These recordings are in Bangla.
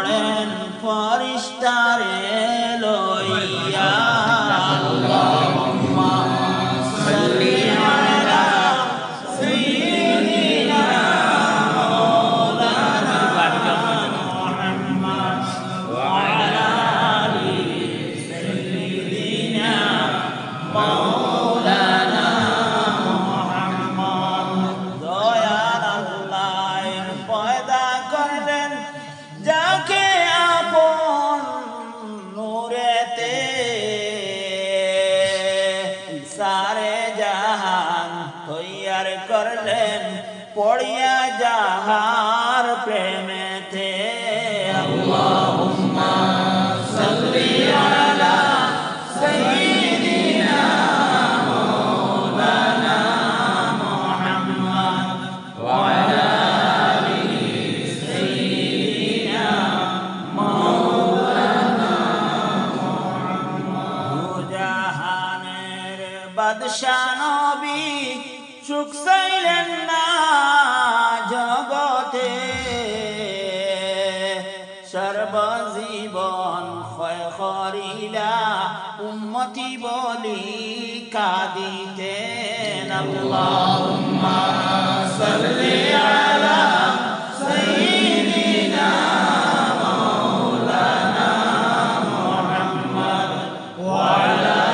পড়েন ফরিস্তারে লইয়া করলেন পড়িয়া যাহার প্রেমেতে আল্লাহুম্মা সাল্লি আলা সাইয়্যিদিনা মাওলানা মুহাম্মদ ওয়া আলা আলি সাইয়্যিদিনা মাওলানা মুহাম্মদ জাহানের বাদশা নবী সুখ চাইলেন না জগতে সর্বজীবন ক্ষয় করিলা উম্মতি বলি কাঁদিতেন আল্লাহুম্মা সাল্লি আলা সাইয়্যিদিনা মাওলানা মুহাম্মদ ওয়া আলা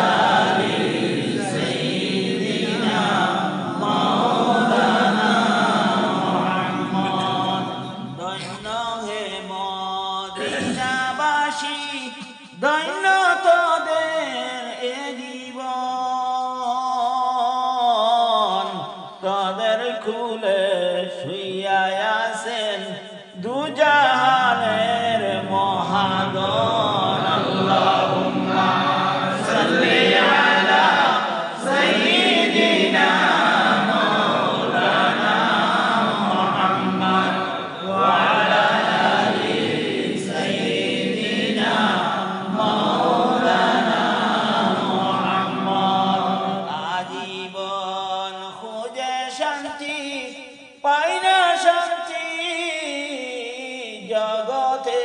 ধন্য তোদের এ জীবন তোদের খুলে শুইয়া আছেন দুজাহানের মহাজন আল্লাহুম্মা সাল্লি আলা সাইয়্যিদিনা মাওলানা মুহাম্মদ ওয়া আলা আলি সাইয়্যিদিনা মাওলানা মুহাম্মদ আজীবন খুঁজে শান্তি পাই না শান্তি জগতে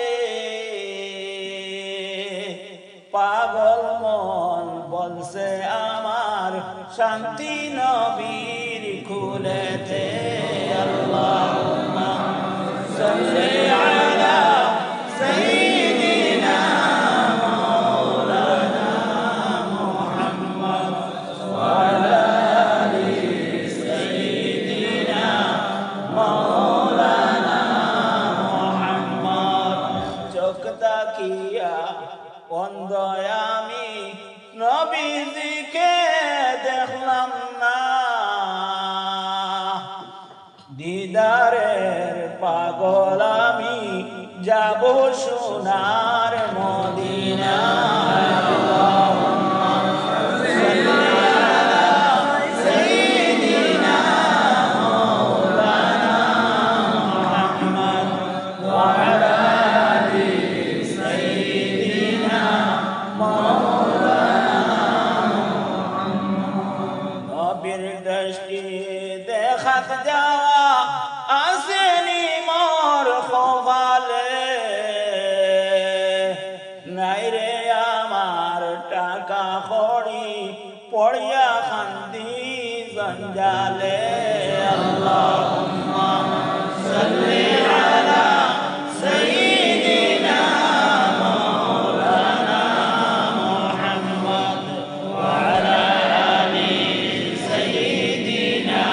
পাগল মন বলছে আমার শান্তি নবীর কুলেতে আল্লাহুম্মা সাল্লি আলা সাইয়্যিদিনা মাওলানা মুহাম্মদ ওয়া আলা আলি সাইয়্যিদিনা মাওলানা মুহাম্মদ চোখ তাকিয়া অন্ধ আমি নবীজিকে দেখলাম না দিদারের পাগল আমি যাব সোনার মদিনায় আল্লাহুম্মা সাল্লি আলা সাইয়্যিদিনা মাওলানা মুহাম্মদ ওয়া আলা আলি সাইয়্যিদিনা মাওলানা মুহাম্মদ নবীর দৃষ্টি দেখাত যাওয়া আসেনি মোর কপালে নাই রে আমার টাকা কড়ি পড়িয়া খান্দি জঞ্জালে আল্লাহুম্মা সাল্লি আলা সাইয়্যিদিনা মাওলানা মুহাম্মদ ওয়া আলা আলি সাইয়্যিদিনা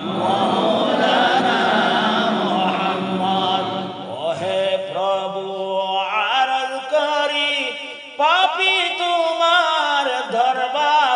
মাওলানা মুহাম্মদ ওহে প্রভু আরজ করি পাপী তোমার দরবার